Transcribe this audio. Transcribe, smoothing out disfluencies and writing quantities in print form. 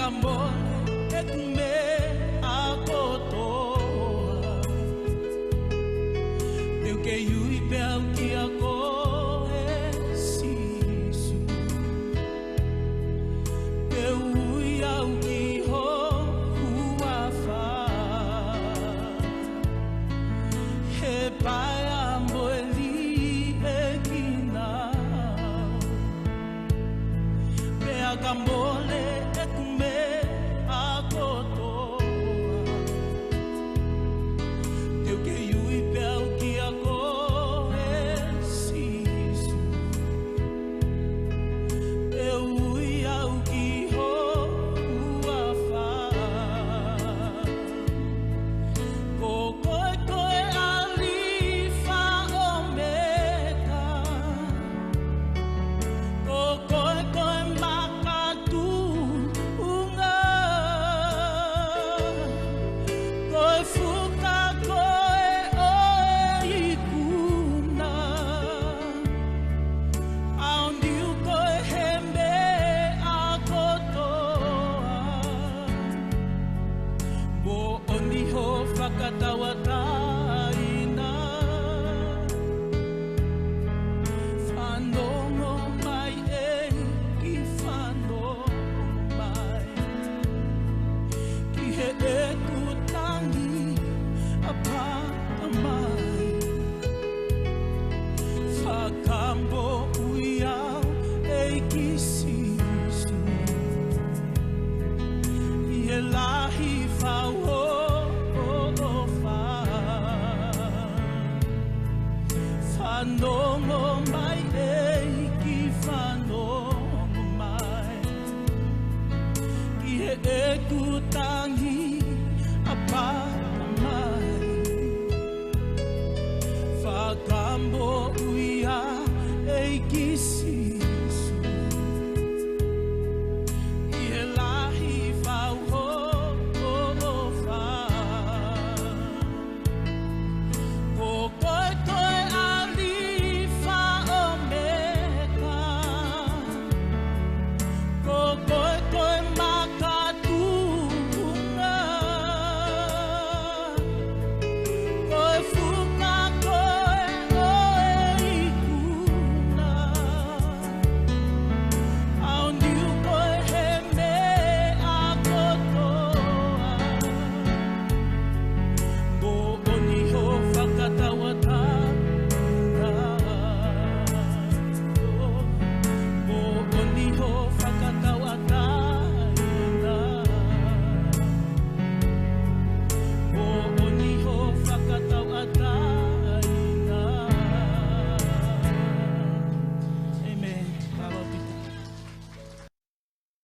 Beagambole ekume akotoa Teuke yui peau ki ako e sisu Peu ui au ki ho huafa He pai amboeli e kinau Beagambole ekume akotoa Teuke yui peau ki ako e sisu Peu ui au ki ho huafa Ko koe koe alifa o meka Ko koe koe makatu unga Koe fuka koe oe ikuna Au niu koe hembe akotoa Mo oni ho whakatawa taina Whanongo mai e ki whanongo mai Ki he e kutangi a pata mai Whakambo ui au e ki sisu I he lahi whau o Whanongo mai e ki whanongo mai Ki he e kutangi a pata mai Whakambo